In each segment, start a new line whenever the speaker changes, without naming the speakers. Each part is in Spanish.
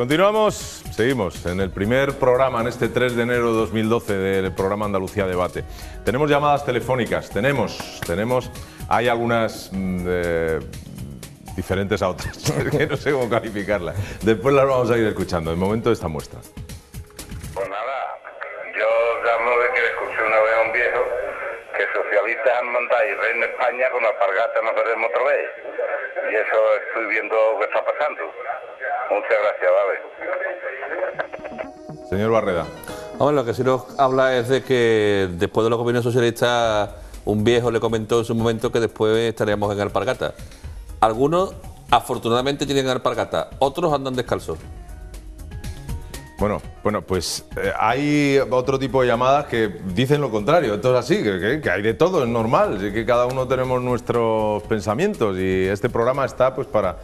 Continuamos, seguimos en el primer programa, en este 3 de enero de 2012 del programa Andalucía Debate. Tenemos llamadas telefónicas, hay algunas diferentes a otras, que no sé cómo calificarlas. Después las vamos a ir escuchando, de momento esta muestra.
Pues nada, yo llamo de que escuché una vez a un viejo que socialistas han mandado y reina España con alpargatas nos veremos otra vez. Y eso estoy viendo que está pasando. Muchas gracias, vale.
Señor Barreda.
Hombre, lo que sí nos habla es de que después de los gobiernos socialistas, un viejo le comentó en su momento que después estaríamos en alpargata. Algunos, afortunadamente, tienen alpargata, otros andan descalzos.
Bueno, pues hay otro tipo de llamadas que dicen lo contrario. Esto es así, que hay de todo, es normal, que cada uno tenemos nuestros pensamientos y este programa está pues para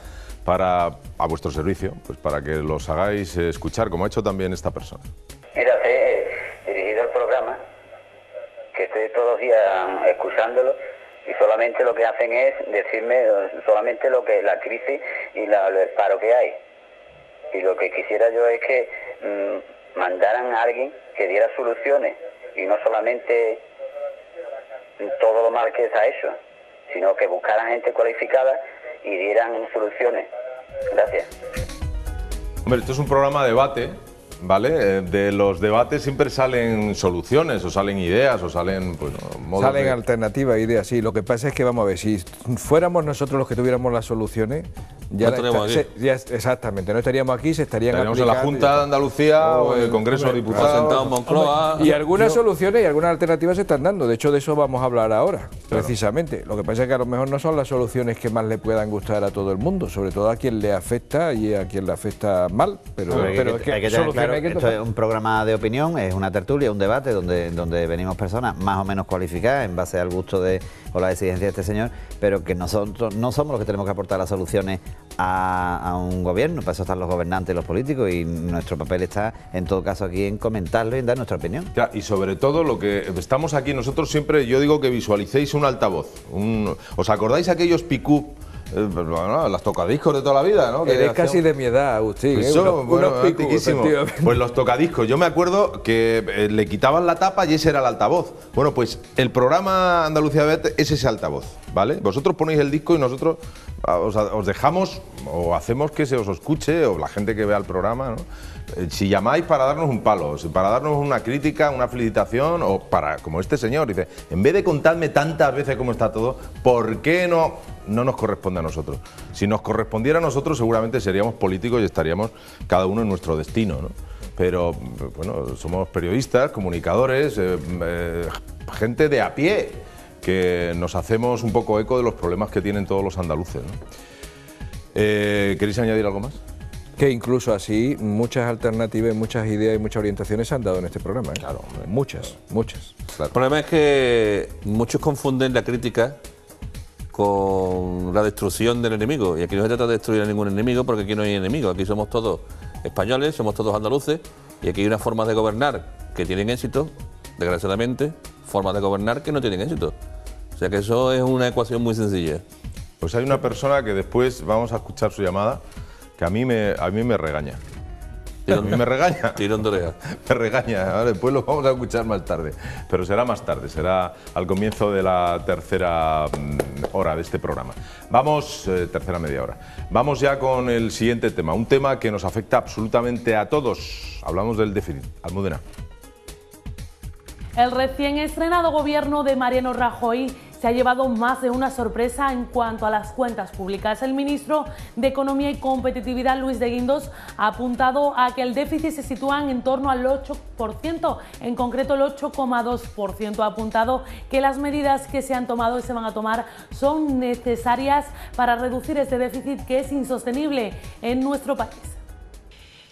a vuestro servicio, pues para que los hagáis escuchar, como ha hecho también esta persona.
Mira, he dirigido el programa, que estoy todos los días escuchándolo y solamente lo que hacen es decirme solamente lo que la crisis y el paro que hay. Y lo que quisiera yo es que mandaran a alguien que diera soluciones y no solamente todo lo mal que se ha hecho, sino que buscaran gente cualificada y dieran soluciones. Gracias.
Hombre, esto es un programa de debate, ¿vale? De los debates siempre salen soluciones o salen ideas o salen modos
salen alternativas, ideas, sí. Lo que pasa es que, vamos a ver, si fuéramos nosotros los que tuviéramos las soluciones, ya, exactamente, no estaríamos aquí, se estarían
aplicando. En la Junta de Andalucía o en el Congreso de Diputados.
Sentado en Moncloa.
Y algunas soluciones y algunas alternativas se están dando. De hecho, de eso vamos a hablar ahora, precisamente. Lo que pasa es que a lo mejor no son las soluciones que más le puedan gustar a todo el mundo, sobre todo a quien le afecta y a quien le afecta mal. Pero es que
hay que tener claro, esto es un programa de opinión, es una tertulia, un debate donde venimos personas más o menos cualificadas en base al gusto o la exigencia de este señor, pero que nosotros no somos los que tenemos que aportar las soluciones a un gobierno. Para eso están los gobernantes y los políticos, y nuestro papel está en todo caso aquí en comentarlo y en dar nuestra opinión.
Ya, y sobre todo lo que estamos aquí nosotros siempre, yo digo que visualicéis un altavoz. ¿Os acordáis aquellos picú? Las tocadiscos de toda la vida, ¿no?
Eres casi de mi edad, Agustín.
Pues unos antiquísimos. Pues los tocadiscos. Yo me acuerdo que le quitaban la tapa y ese era el altavoz. Bueno, pues el programa Andalucía Debate es ese altavoz, ¿vale? Vosotros ponéis el disco y nosotros os dejamos o hacemos que se os escuche, o la gente que vea el programa, ¿no? Si llamáis para darnos un palo, para darnos una crítica, una felicitación, o para, como este señor, dice, en vez de contarme tantas veces cómo está todo, ¿por qué no nos corresponde a nosotros? Si nos correspondiera a nosotros, seguramente seríamos políticos y estaríamos cada uno en nuestro destino, ¿no? Pero, bueno, somos periodistas, comunicadores, gente de a pie, que nos hacemos un poco eco de los problemas que tienen todos los andaluces, ¿no? ¿Queréis añadir algo más?
Que incluso así muchas alternativas, muchas ideas y muchas orientaciones se han dado en este programa, ¿eh?
Claro,
muchas.
Claro. El problema es que muchos confunden la crítica con la destrucción del enemigo, y aquí no se trata de destruir a ningún enemigo, porque aquí no hay enemigo, aquí somos todos españoles, somos todos andaluces, y aquí hay unas formas de gobernar que tienen éxito, desgraciadamente, formas de gobernar que no tienen éxito. O sea que eso es una ecuación muy sencilla.
Pues hay una persona que después vamos a escuchar su llamada, que a mí me regaña. A mí me regaña.
Tirón de oreja.
Me regaña. Ahora, después lo vamos a escuchar más tarde. Pero será más tarde, será al comienzo de la tercera hora de este programa. Vamos, tercera media hora. Vamos ya con el siguiente tema. Un tema que nos afecta absolutamente a todos. Hablamos del déficit. Almudena.
El recién estrenado gobierno de Mariano Rajoy se ha llevado más de una sorpresa en cuanto a las cuentas públicas. El ministro de Economía y Competitividad, Luis de Guindos, ha apuntado a que el déficit se sitúa en torno al 8%, en concreto el 8,2%. Ha apuntado que las medidas que se han tomado y se van a tomar son necesarias para reducir este déficit que es insostenible en nuestro país.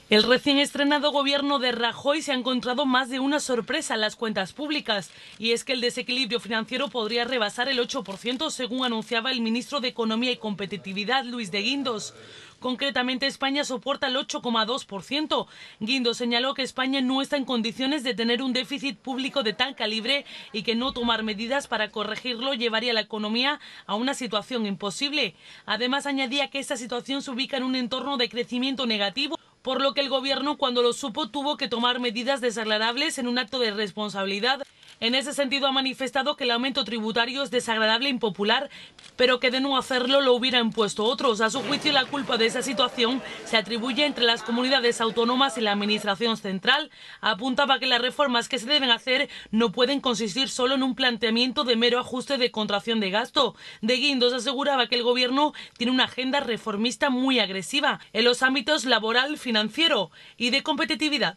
El recién estrenado gobierno de Rajoy se ha encontrado más de una sorpresa en las cuentas públicas, y es que el desequilibrio financiero podría rebasar el 8%, según anunciaba el ministro de Economía y Competitividad, Luis de Guindos. Concretamente, España soporta el 8,2%. Guindos señaló que España no está en condiciones de tener un déficit público de tal calibre y que no tomar medidas para corregirlo llevaría a la economía a una situación imposible. Además, añadía que esta situación se ubica en un entorno de crecimiento negativo, por lo que el gobierno, cuando lo supo, tuvo que tomar medidas desagradables en un acto de responsabilidad. En ese sentido, ha manifestado que el aumento tributario es desagradable e impopular, pero que de no hacerlo lo hubiera impuesto otros. A su juicio, la culpa de esa situación se atribuye entre las comunidades autónomas y la Administración central. Apuntaba que las reformas que se deben hacer no pueden consistir solo en un planteamiento de mero ajuste de contracción de gasto. De Guindos aseguraba que el gobierno tiene una agenda reformista muy agresiva en los ámbitos laboral, financiero y de competitividad.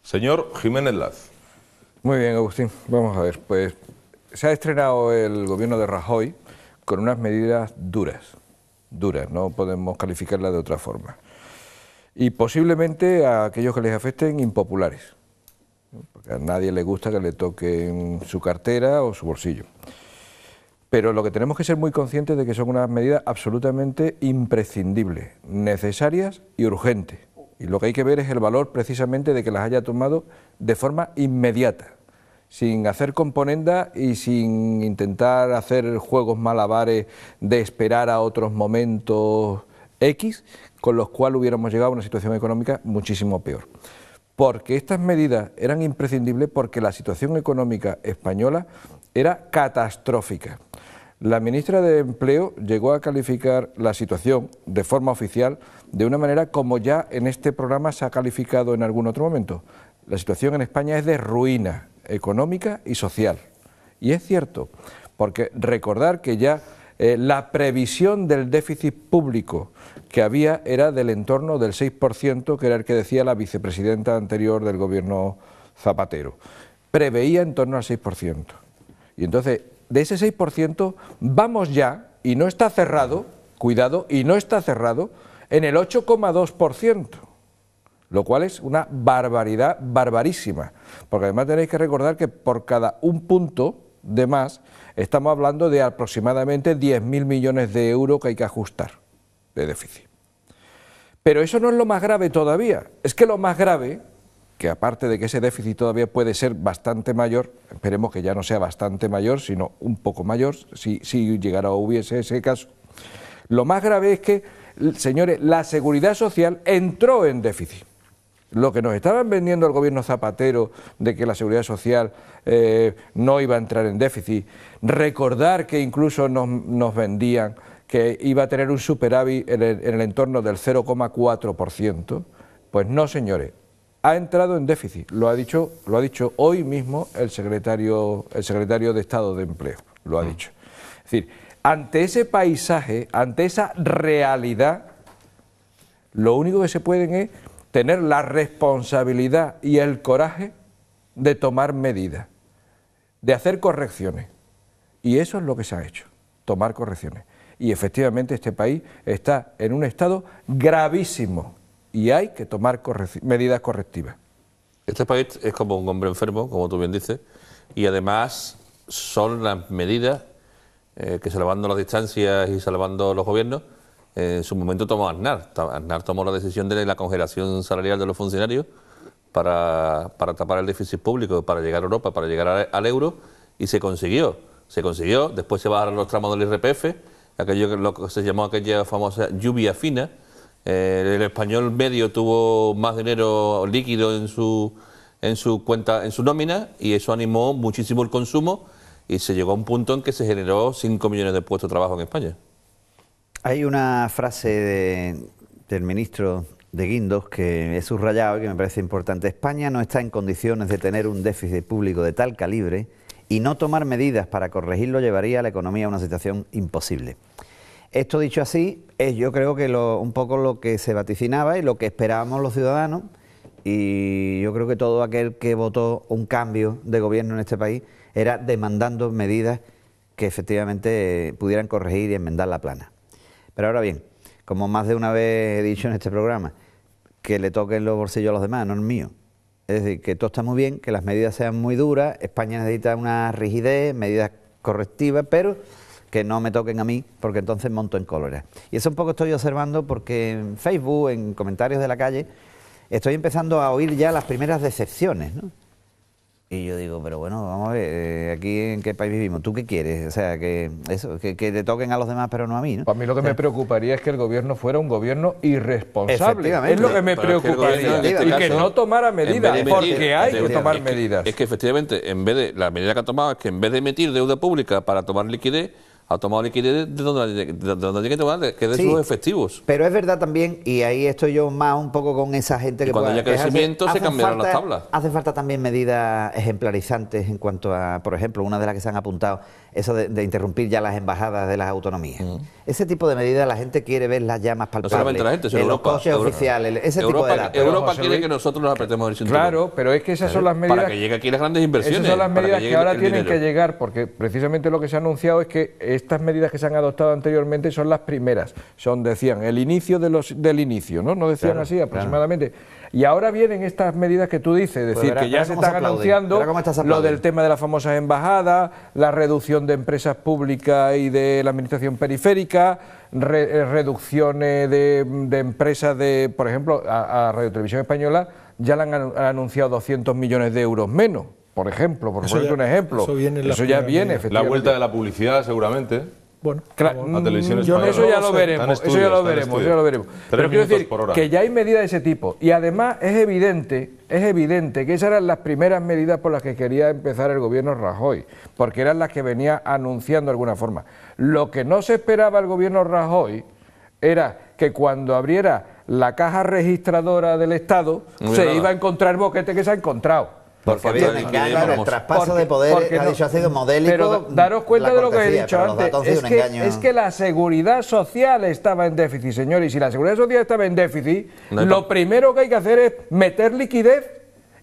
Señor Jiménez Laz.
Muy bien, Agustín. Vamos a ver, pues se ha estrenado el gobierno de Rajoy con unas medidas duras, no podemos calificarlas de otra forma. Y posiblemente a aquellos que les afecten impopulares, porque a nadie le gusta que le toquen su cartera o su bolsillo. Pero lo que tenemos que ser muy conscientes de que son unas medidas absolutamente imprescindibles, necesarias y urgentes. Y lo que hay que ver es el valor precisamente de que las haya tomado de forma inmediata, sin hacer componenda y sin intentar hacer juegos malabares de esperar a otros momentos X, con los cuales hubiéramos llegado a una situación económica muchísimo peor. Porque estas medidas eran imprescindibles porque la situación económica española era catastrófica. La ministra de Empleo llegó a calificar la situación de forma oficial de una manera como ya en este programa se ha calificado en algún otro momento. La situación en España es de ruina económica y social. Y es cierto, porque recordar que ya la previsión del déficit público que había era del entorno del 6%, que era el que decía la vicepresidenta anterior del gobierno Zapatero. Preveía en torno al 6%. Y entonces, de ese 6% vamos ya, y no está cerrado, cuidado, y no está cerrado, en el 8,2%, lo cual es una barbaridad barbarísima, porque además tenéis que recordar que por cada un punto de más estamos hablando de aproximadamente 10.000 millones de euros que hay que ajustar de déficit. Pero eso no es lo más grave todavía, es que lo más grave, que aparte de que ese déficit todavía puede ser bastante mayor, esperemos que ya no sea bastante mayor, sino un poco mayor, si llegara o hubiese ese caso, lo más grave es que, señores, la seguridad social entró en déficit. Lo que nos estaban vendiendo el gobierno Zapatero de que la seguridad social no iba a entrar en déficit, recordar que incluso nos vendían que iba a tener un superávit en el entorno del 0,4%, pues no, señores. Ha entrado en déficit, lo ha dicho hoy mismo el secretario de Estado de Empleo, lo ha dicho. Es decir, ante ese paisaje, ante esa realidad, lo único que se pueden es tener la responsabilidad y el coraje de tomar medidas, de hacer correcciones. Y eso es lo que se ha hecho, tomar correcciones. Y efectivamente este país está en un estado gravísimo. Y hay que tomar medidas correctivas.
Este país es como un hombre enfermo, como tú bien dices, y además son las medidas que, salvando las distancias y salvando los gobiernos, en su momento tomó Aznar. Aznar tomó la decisión de la congelación salarial de los funcionarios para tapar el déficit público, para llegar a Europa, para llegar al euro, y se consiguió. Después se bajaron los tramos del IRPF, lo que se llamó aquella famosa lluvia fina. El español medio tuvo más dinero líquido en su cuenta, en su nómina, y eso animó muchísimo el consumo y se llegó a un punto en que se generó 5 millones de puestos de trabajo en España.
Hay una frase del ministro de Guindos que he subrayado y que me parece importante. España no está en condiciones de tener un déficit público de tal calibre y no tomar medidas para corregirlo llevaría a la economía a una situación imposible. Esto dicho así, es yo creo que un poco lo que se vaticinaba y lo que esperábamos los ciudadanos, y yo creo que todo aquel que votó un cambio de gobierno en este país era demandando medidas que efectivamente pudieran corregir y enmendar la plana. Pero ahora bien, como más de una vez he dicho en este programa, que le toquen los bolsillos a los demás, no el mío. Es decir, que todo está muy bien, que las medidas sean muy duras, España necesita una rigidez, medidas correctivas, pero que no me toquen a mí, porque entonces monto en cólera. Y eso un poco estoy observando porque en Facebook, en comentarios de la calle, estoy empezando a oír ya las primeras decepciones, ¿no? Y yo digo, pero bueno, vamos a ver, aquí en qué país vivimos, ¿tú qué quieres? O sea, que eso, que le toquen a los demás pero no a mí, ¿no?
A mí lo que me preocuparía es que el gobierno fuera un gobierno irresponsable. Es lo que me preocuparía. Y que no tomara medidas, porque hay que tomar medidas.
Es que efectivamente, en vez de la medida que ha tomado, es que en vez de emitir deuda pública para tomar liquidez, ha tomado liquidez de donde tiene que tomar, que de sus efectivos.
Pero es verdad también, y ahí estoy yo más un poco con esa gente que
cuando haya crecimiento se cambiarán las tablas.
Hace falta también medidas ejemplarizantes en cuanto a, por ejemplo, una de las que se han apuntado, eso de interrumpir ya las embajadas de las autonomías. Ese tipo de medidas la gente quiere verlas ya más palpables.
No solamente la gente, sino
en los coches oficiales, ese tipo de datos.
Europa quiere que nosotros nos apretemos el cinturón.
Claro, pero es que esas son las medidas...
Para que llegue aquí las grandes inversiones.
Esas son las medidas que ahora tienen que llegar, porque precisamente lo que se ha anunciado es que estas medidas que se han adoptado anteriormente son las primeras. Decían, el inicio del inicio, ¿no? No decían así aproximadamente. Y ahora vienen estas medidas que tú dices, es decir, que ya se están anunciando lo del tema de las famosas embajadas, la reducción de empresas públicas y de la administración periférica, reducciones de empresas de, por ejemplo, a Radio Televisión Española ya le han anunciado 200 millones de euros menos, por ejemplo, por ponerte un ejemplo.
Eso ya viene, efectivamente. La vuelta de la publicidad, seguramente.
Bueno, claro,
la televisión española.
Eso ya lo veremos, eso ya lo veremos. Pero quiero decir que ya hay medidas de ese tipo y además es evidente que esas eran las primeras medidas por las que quería empezar el gobierno Rajoy, porque eran las que venía anunciando de alguna forma. Lo que no se esperaba el gobierno Rajoy era que cuando abriera la caja registradora del Estado se iba a encontrar boquete que se ha encontrado.
Porque había un engaño, el traspaso de poder, ha dicho, ha sido modélico.
Pero daros cuenta de lo que he dicho antes, es que la seguridad social estaba en déficit, señores, y si la seguridad social estaba en déficit, lo primero que hay que hacer es meter liquidez,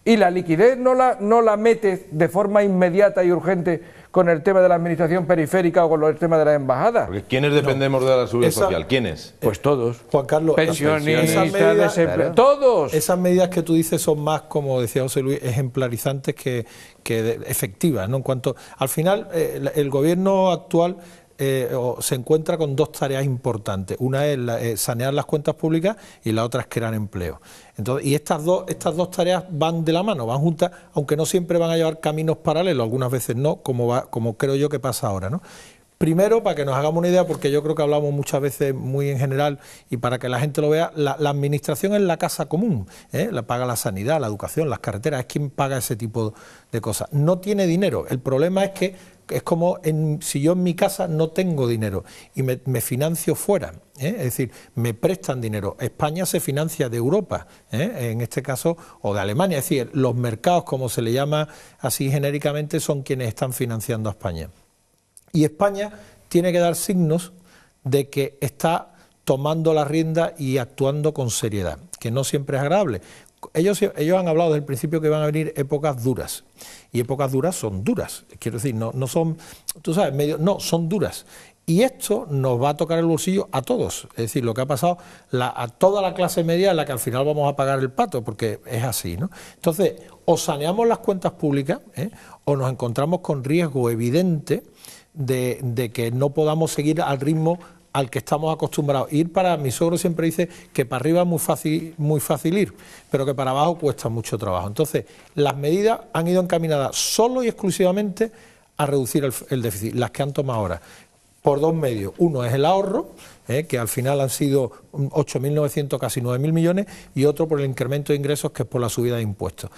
y la liquidez no la metes de forma inmediata y urgente con el tema de la administración periférica o con el tema de las embajadas.
Porque ¿quiénes dependemos de la seguridad social? ¿Quiénes?
Pues todos.
Juan Carlos,
pensionistas, todos.
Esas medidas que tú dices son más, como decía José Luis, ejemplarizantes que efectivas, ¿no? En cuanto, al final, el gobierno actual se encuentra con dos tareas importantes. Una es sanear las cuentas públicas y la otra es crear empleo. Entonces, y estas dos tareas van de la mano, van juntas, aunque no siempre van a llevar caminos paralelos, algunas veces no, como creo yo que pasa ahora, ¿no? Primero, para que nos hagamos una idea, porque yo creo que hablamos muchas veces muy en general y para que la gente lo vea, la administración es la casa común, la paga la sanidad, la educación, las carreteras, es quien paga ese tipo de cosas. No tiene dinero, el problema es que es como si yo en mi casa no tengo dinero y me financio fuera, es decir, me prestan dinero. España se financia de Europa, en este caso, o de Alemania, es decir, los mercados, como se le llama así genéricamente, son quienes están financiando a España. Y España tiene que dar signos de que está tomando la rienda y actuando con seriedad, que no siempre es agradable. Ellos han hablado desde el principio que van a venir épocas duras, y épocas duras son duras, quiero decir, no son, tú sabes, son duras. Y esto nos va a tocar el bolsillo a todos, es decir, lo que ha pasado a toda la clase media es la que al final vamos a pagar el pato, porque es así, ¿no? Entonces, o saneamos las cuentas públicas, o nos encontramos con riesgo evidente de que no podamos seguir al ritmo al que estamos acostumbrados. Mi suegro siempre dice que para arriba es muy fácil ir, pero que para abajo cuesta mucho trabajo. Entonces, las medidas han ido encaminadas solo y exclusivamente a reducir el déficit, las que han tomado ahora, por dos medios. Uno es el ahorro, que al final han sido 8.900, casi 9.000 millones, y otro por el incremento de ingresos, que es por la subida de impuestos.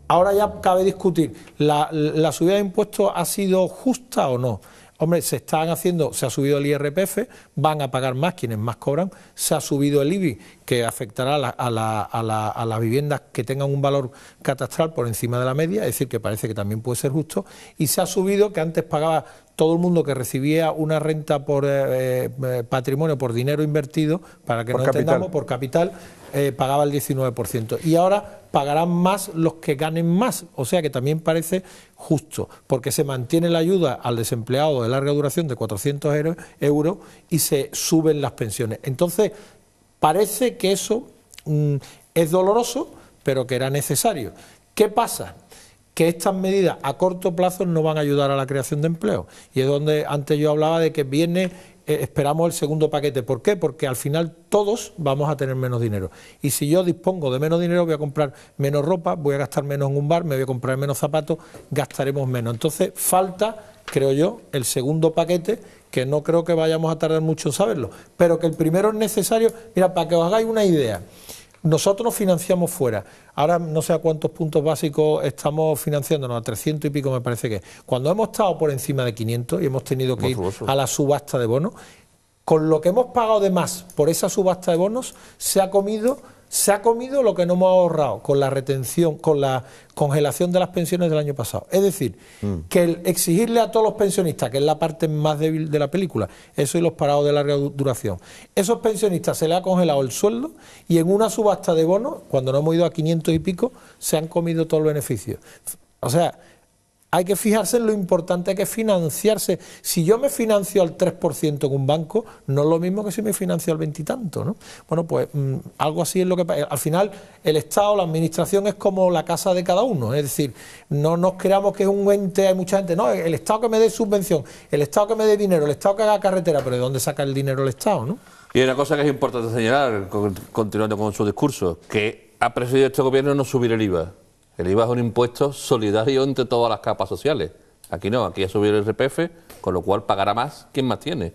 Ahora ya cabe discutir, ¿la subida de impuestos ha sido justa o no? Hombre, se ha subido el IRPF, van a pagar más quienes más cobran, se ha subido el IBI, que afectará a las viviendas que tengan un valor catastral por encima de la media, es decir, que parece que también puede ser justo, y se ha subido, que antes pagaba todo el mundo que recibía una renta por patrimonio, por dinero invertido, para que no entendamos, por capital, pagaba el 19%. Y ahora pagarán más los que ganen más, o sea que también parece justo, porque se mantiene la ayuda al desempleado de larga duración de 400 euros y se suben las pensiones. Entonces, parece que eso es doloroso, pero que era necesario. ¿Qué pasa? Que estas medidas a corto plazo no van a ayudar a la creación de empleo. Y es donde antes yo hablaba de que viene esperamos el segundo paquete. ¿Por qué? Porque al final todos vamos a tener menos dinero. Y si yo dispongo de menos dinero, voy a comprar menos ropa, voy a gastar menos en un bar, me voy a comprar menos zapatos, gastaremos menos. Entonces falta, creo yo, el segundo paquete, que no creo que vayamos a tardar mucho en saberlo, pero que el primero es necesario. Mira, para que os hagáis una idea, nosotros nos financiamos fuera. Ahora no sé a cuántos puntos básicos estamos financiándonos, a 300 y pico me parece que es. Cuando hemos estado por encima de 500 y hemos tenido que ir a la subasta de bonos, con lo que hemos pagado de más por esa subasta de bonos, se ha comido lo que no hemos ahorrado con la retención, con la congelación de las pensiones del año pasado. Es decir, que el exigirle a todos los pensionistas, que es la parte más débil de la película, eso y los parados de larga duración, esos pensionistas se les ha congelado el sueldo y en una subasta de bonos, cuando no hemos ido a 500 y pico, se han comido todos los beneficios. O sea, hay que fijarse en lo importante que es financiarse. Si yo me financio al 3% en un banco, no es lo mismo que si me financio al 20 y tanto, ¿no? Bueno, pues algo así es lo que pasa. Al final, el Estado, la administración es como la casa de cada uno. Es decir, no nos creamos que es un ente, hay mucha gente. No, el Estado que me dé subvención, el Estado que me dé dinero, el Estado que haga carretera, pero ¿de dónde saca el dinero el Estado, no?
Y hay una cosa que es importante señalar, continuando con su discurso, que ha presidido este gobierno no subir el IVA. El IVA es un impuesto solidario entre todas las capas sociales. Aquí no, aquí ha subido el IRPF, con lo cual pagará más quien más tiene.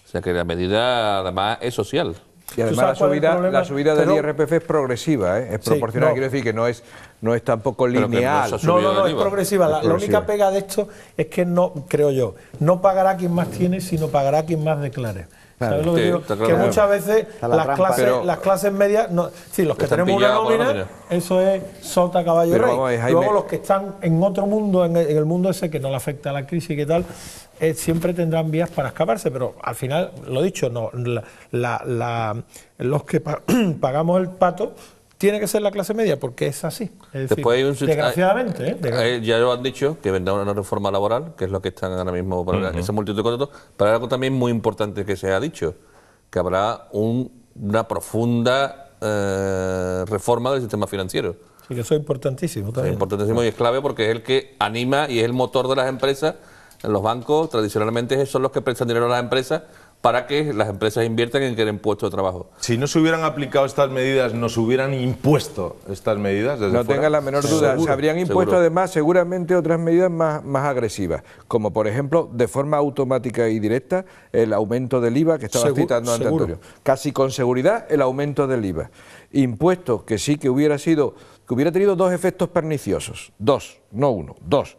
O sea que la medida además es social.
Y además la subida del IRPF es progresiva, es proporcional, quiero decir que no es tampoco lineal.
No, es progresiva. La única pega de esto es que no, creo yo, no pagará quien más tiene, sino pagará quien más declare. ¿Sabes lo que digo? Que muchas veces las clases medias, sí, los que tenemos una nómina, eso es sota, caballo y rey. Luego los que están en otro mundo, en el mundo ese que no le afecta a la crisis y qué tal, siempre tendrán vías para escaparse, pero al final, lo dicho, no, los que pagamos el pato tiene que ser la clase media, porque es así. Es decir,
después hay un
desgraciadamente.
Ya lo han dicho, que vendrá una reforma laboral, que es lo que están ahora mismo para esa multitud de contratos, pero hay algo también muy importante que se ha dicho, que habrá una profunda reforma del sistema financiero.
Sí, que eso es importantísimo también.
Es importantísimo y es clave porque es el que anima y es el motor de las empresas. En los bancos, tradicionalmente, son los que prestan dinero a las empresas para que las empresas inviertan en crear puestos de trabajo.
Si no se hubieran aplicado estas medidas, ¿nos hubieran impuesto estas medidas desde
No
fuera?
tenga la menor duda. Se habrían impuesto además seguramente otras medidas más agresivas, como por ejemplo, de forma automática y directa, el aumento del IVA que estaba citando antes Antonio. Casi con seguridad el aumento del IVA. Impuestos que sí que hubiera tenido dos efectos perniciosos. Dos, no uno, dos.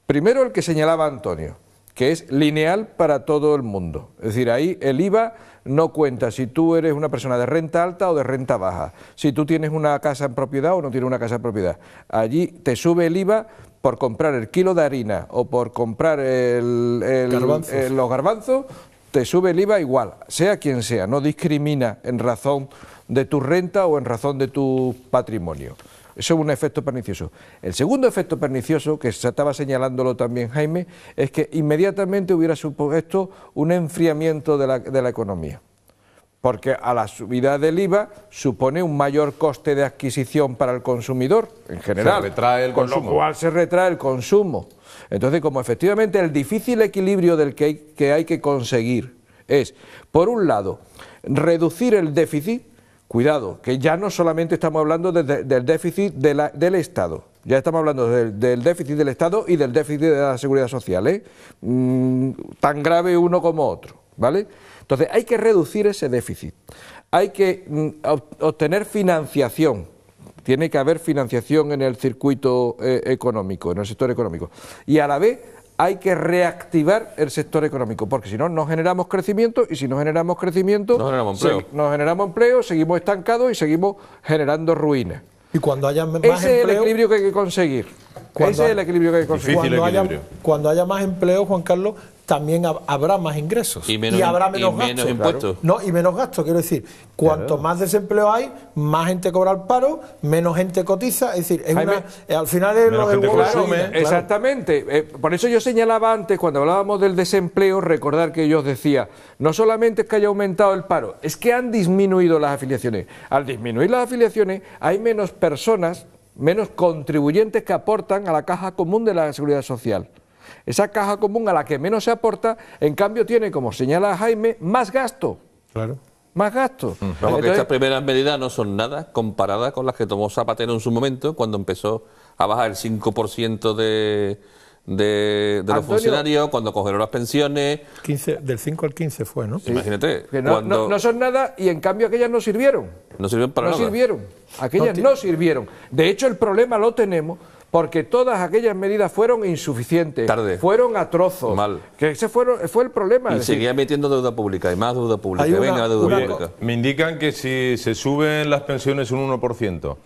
Primero el que señalaba Antonio, que es lineal para todo el mundo. Es decir, ahí el IVA no cuenta si tú eres una persona de renta alta o de renta baja, si tú tienes una casa en propiedad o no tienes una casa en propiedad. Allí te sube el IVA por comprar el kilo de harina o por comprar los garbanzos, te sube el IVA igual, sea quien sea, no discrimina en razón de tu renta o en razón de tu patrimonio. Eso es un efecto pernicioso. El segundo efecto pernicioso, que se estaba señalándolo también Jaime, es que inmediatamente hubiera supuesto un enfriamiento de la economía. Porque a la subida del IVA supone un mayor coste de adquisición para el consumidor, en general.
Se retrae el consumo.
Con lo cual se retrae el consumo. Entonces, como efectivamente el difícil equilibrio del que hay que conseguir es, por un lado, reducir el déficit. Cuidado, que ya no solamente estamos hablando del déficit del Estado, ya estamos hablando del déficit del Estado y del déficit de la Seguridad Social, tan grave uno como otro, ¿vale? Entonces hay que reducir ese déficit, hay que obtener financiación, tiene que haber financiación en el circuito económico, en el sector económico, y a la vez hay que reactivar el sector económico, porque si no, no generamos crecimiento, y si no generamos crecimiento, no generamos empleo, seguimos estancados y seguimos generando ruinas.
Y cuando haya más
empleo, ese es el equilibrio que hay que conseguir. Ese es el equilibrio que hay que conseguir.
Cuando haya más empleo, Juan Carlos, también habrá más ingresos y habrá menos gastos.
Impuestos.
No, y menos gastos, quiero decir, cuanto más desempleo hay, más gente cobra el paro, menos gente cotiza, es decir, al final es lo del
volumen. Exactamente, por eso yo señalaba antes, cuando hablábamos del desempleo, recordar que yo os decía, no solamente es que haya aumentado el paro, es que han disminuido las afiliaciones. Al disminuir las afiliaciones, hay menos personas, menos contribuyentes que aportan a la caja común de la Seguridad Social. Esa caja común a la que menos se aporta, en cambio tiene, como señala Jaime, más gasto.
Claro.
Más gastos.
Vamos, que estas primeras medidas no son nada comparadas con las que tomó Zapatero en su momento, cuando empezó a bajar el 5% de los funcionarios, cuando cogieron las pensiones.
15, del 5 al 15 fue, ¿no?
Sí. Imagínate.
Que no son nada, y en cambio aquellas no sirvieron.
No sirvieron para nada.
No sirvieron. Aquellas no sirvieron. De hecho, el problema lo tenemos porque todas aquellas medidas fueron insuficientes, fueron a trozos.
Mal.
Que ese fue el problema.
Y seguía metiendo deuda pública, y más deuda pública. Venga, deuda pública.
Me indican que si se suben las pensiones un 1%,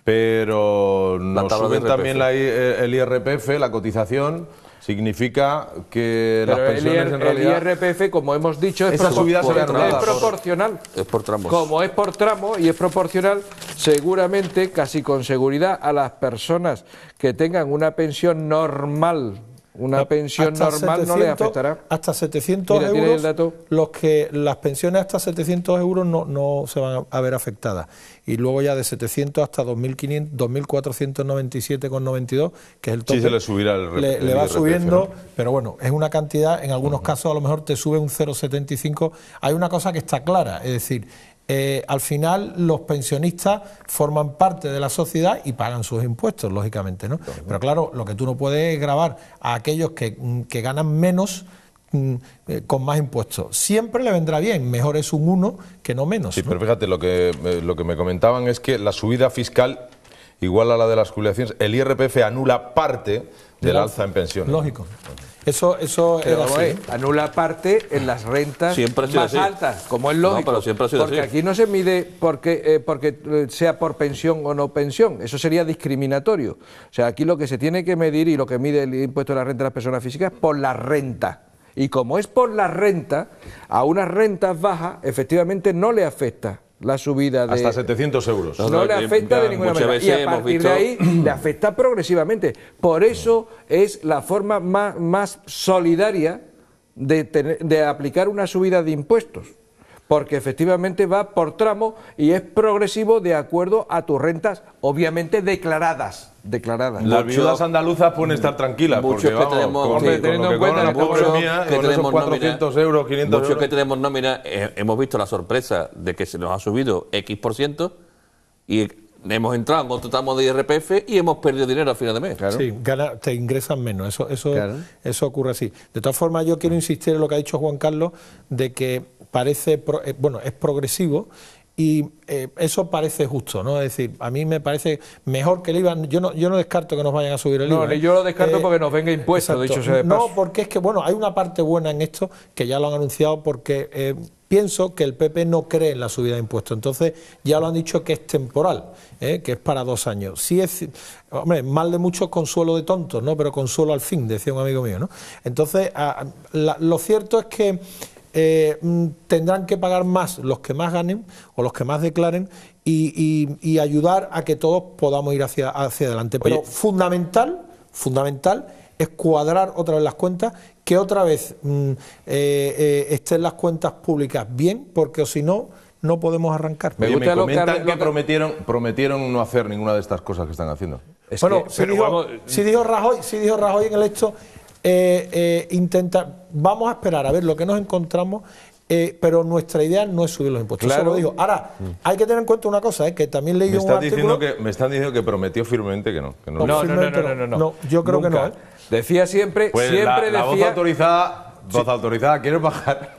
pero nos suben también el IRPF, la cotización, significa que las pensiones en realidad...
El IRPF, como hemos dicho, es proporcional.
Es por tramos.
Como es por tramo y es proporcional, seguramente, casi con seguridad, a las personas que tengan una pensión normal, pensión normal, no les afectará.
Hasta 700 euros, las pensiones hasta 700 euros no se van a ver afectadas. Y luego ya de 700 hasta 2.497,92, que es el tope,
sí se le subirá el
le va
IRPF,
subiendo,
¿no?
Pero bueno, es una cantidad, en algunos casos a lo mejor te sube un 0,75. Hay una cosa que está clara, es decir, al final los pensionistas forman parte de la sociedad y pagan sus impuestos, lógicamente, ¿no? Pero claro, lo que tú no puedes es gravar a aquellos que ganan menos con más impuestos. Siempre le vendrá bien, mejor es un 1 que no menos.
Sí,
¿no?
pero fíjate, lo que me comentaban es que la subida fiscal, igual a la de las jubilaciones, el IRPF anula parte del alza en pensiones.
Lógico. Eso
pero
es así.
Anula parte en las rentas más altas, como es lógico.
No, pero siempre ha sido
porque
así.
Aquí no se mide porque sea por pensión o no pensión, eso sería discriminatorio. O sea, aquí lo que se tiene que medir y lo que mide el impuesto de la renta de las personas físicas es por la renta. Y como es por la renta, a unas rentas bajas efectivamente no le afecta la subida de...
Hasta 700 euros.
No le afecta de ninguna manera. Y a partir de ahí le afecta progresivamente. Por eso es la forma más solidaria de aplicar una subida de impuestos. Porque efectivamente va por tramo y es progresivo de acuerdo a tus rentas, obviamente declaradas.
Las viudas andaluzas pueden estar tranquilas, porque vamos, teniendo en cuenta la pobre mía, con esos 400 euros, 500 euros...
Muchos que tenemos nómina, hemos visto la sorpresa de que se nos ha subido X% y hemos entrado en otro tramo de IRPF y hemos perdido dinero al final de mes.
Claro. Sí, te ingresan menos, eso ocurre así. De todas formas, yo quiero insistir en lo que ha dicho Juan Carlos, de que parece, es progresivo. Y eso parece justo, ¿no? Es decir, a mí me parece mejor que el IVA. Yo no descarto que nos vayan a subir el IVA.
No, yo lo descarto porque nos venga impuesto, de hecho sea de paso.
No, porque es que, bueno, hay una parte buena en esto, que ya lo han anunciado, porque pienso que el PP no cree en la subida de impuestos. Entonces, ya lo han dicho que es temporal, que es para 2 años. Sí es, hombre, mal de muchos consuelo de tontos, ¿no? Pero consuelo al fin, decía un amigo mío, ¿no? Entonces, lo cierto es que tendrán que pagar más los que más ganen o los que más declaren y ayudar a que todos podamos ir hacia adelante. Pero fundamental es cuadrar otra vez las cuentas, que otra vez estén las cuentas públicas bien, porque si no podemos arrancar.
Me comentan que prometieron no hacer ninguna de estas cosas que están haciendo.
Bueno, si dijo Rajoy en el hecho... vamos a esperar a ver lo que nos encontramos, pero nuestra idea no es subir los impuestos.
Claro.
Eso lo digo. Ahora, hay que tener en cuenta una cosa, que también leí un artículo...
Me están diciendo que prometió firmemente que no.
No, yo creo que no.
Decía siempre,
pues la voz autorizada, ¿quieres bajar?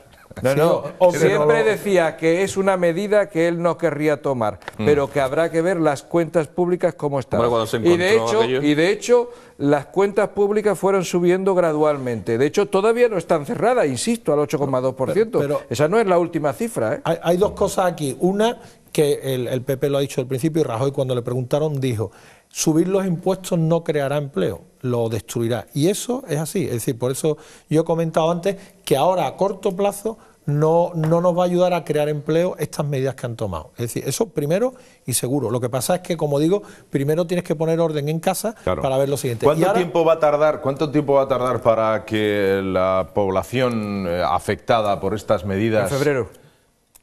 Siempre decía que es una medida que él no querría tomar, pero que habrá que ver las cuentas públicas cómo están. Y de hecho, las cuentas públicas fueron subiendo gradualmente. De hecho, todavía no están cerradas, insisto, al 8,2%. Pero esa no es la última cifra, ¿eh?
Hay dos cosas aquí. Una, que el PP lo ha dicho al principio, y Rajoy, cuando le preguntaron, dijo: subir los impuestos no creará empleo, lo destruirá. Y eso es así. Es decir, por eso yo he comentado antes que ahora, a corto plazo, no nos va a ayudar a crear empleo estas medidas que han tomado. Es decir, eso primero y seguro. Lo que pasa es que, como digo, primero tienes que poner orden en casa para ver lo siguiente.
¿Cuánto tiempo va a tardar para que la población afectada por estas medidas...
En febrero.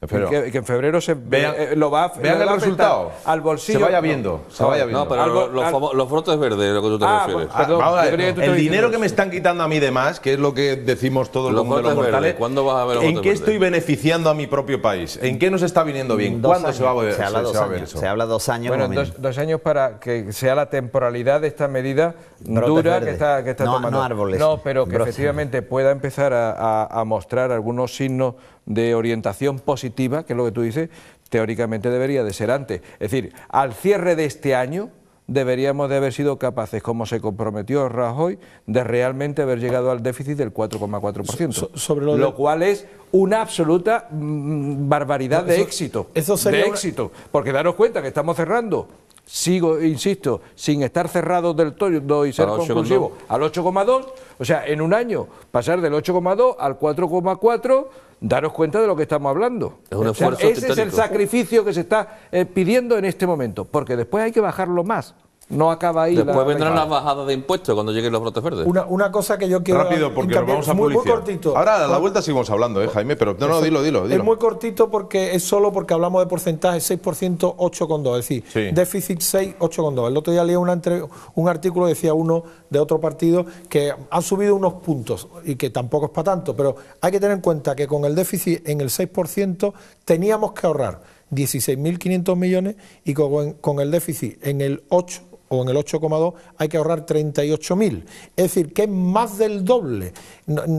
Que en febrero lo va a
vean el resultado
al bolsillo.
Se vaya viendo.
No, pero los brotes verdes, lo que tú te refieres.
Perdón, vamos a ver, el dinero que me están quitando a mí de más, que es lo que decimos todos los mortales,
¿cuándo vas a ver los
¿en qué estoy beneficiando a mi propio país? ¿En qué nos está viniendo bien? ¿Cuándo se va a ver eso?
Se habla 2 años.
Bueno, 2 años para que sea la temporalidad de esta medida dura que está tomando.
No árboles.
No, pero que efectivamente pueda empezar a mostrar algunos signos de orientación positiva, que es lo que tú dices, teóricamente debería de ser antes. Es decir, al cierre de este año deberíamos de haber sido capaces, como se comprometió Rajoy, de realmente haber llegado al déficit del 4,4%, lo cual es una absoluta barbaridad de éxito. Eso sería éxito, porque daros cuenta que estamos cerrando, insisto, sin estar cerrados del todo y ser conclusivos, al 8,2, o sea, en un año pasar del 8,2 al 4,4, daros cuenta de lo que estamos hablando. Es un esfuerzo ese es el sacrificio que se está pidiendo en este momento, porque después hay que bajarlo más. No acaba ahí.
Después vendrán las bajadas de impuestos cuando lleguen los brotes verdes.
Una cosa que yo quiero...
Rápido, porque nos vamos a publicidad.
Muy cortito.
Ahora a la vuelta seguimos hablando, Jaime, pero no, dilo.
Es muy cortito porque es solo porque hablamos de porcentaje 6%, 8,2. Es decir, déficit 6, 8,2. El otro día leí un artículo, decía uno de otro partido, que han subido unos puntos y que tampoco es para tanto, pero hay que tener en cuenta que con el déficit en el 6% teníamos que ahorrar 16.500 millones y con el déficit en el 8 o en el 8,2 hay que ahorrar 38.000, es decir, que es más del doble.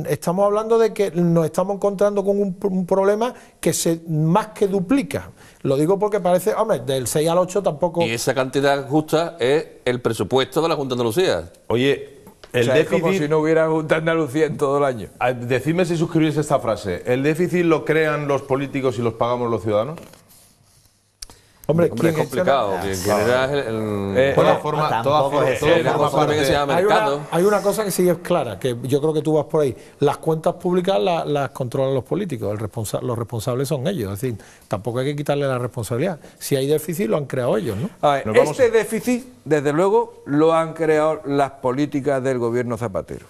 Estamos hablando de que nos estamos encontrando con un problema que se más que duplica. Lo digo porque parece, hombre, del 6 al 8 tampoco...
Y esa cantidad justa es el presupuesto de la Junta de Andalucía.
Oye, el déficit...
es como si no hubiera Junta de Andalucía en todo el año.
Decidme si suscribís esta frase. ¿El déficit lo crean los políticos y los pagamos los ciudadanos?
Hombre,
es complicado.
Hay una cosa que sí es clara, que yo creo que tú vas por ahí. Las cuentas públicas las controlan los políticos, los responsables son ellos. Es decir, tampoco hay que quitarle la responsabilidad. Si hay déficit, lo han creado ellos, ¿no?
Este déficit, desde luego, lo han creado las políticas del gobierno Zapatero.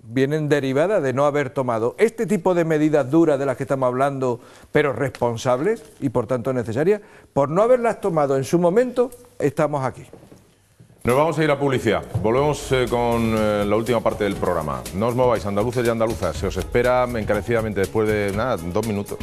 Vienen derivadas de no haber tomado este tipo de medidas duras de las que estamos hablando, pero responsables y por tanto necesarias. Por no haberlas tomado en su momento, estamos aquí.
Nos vamos a ir a publicidad. Volvemos con la última parte del programa. No os mováis, andaluces y andaluzas. Se os espera encarecidamente después de 2 minutos.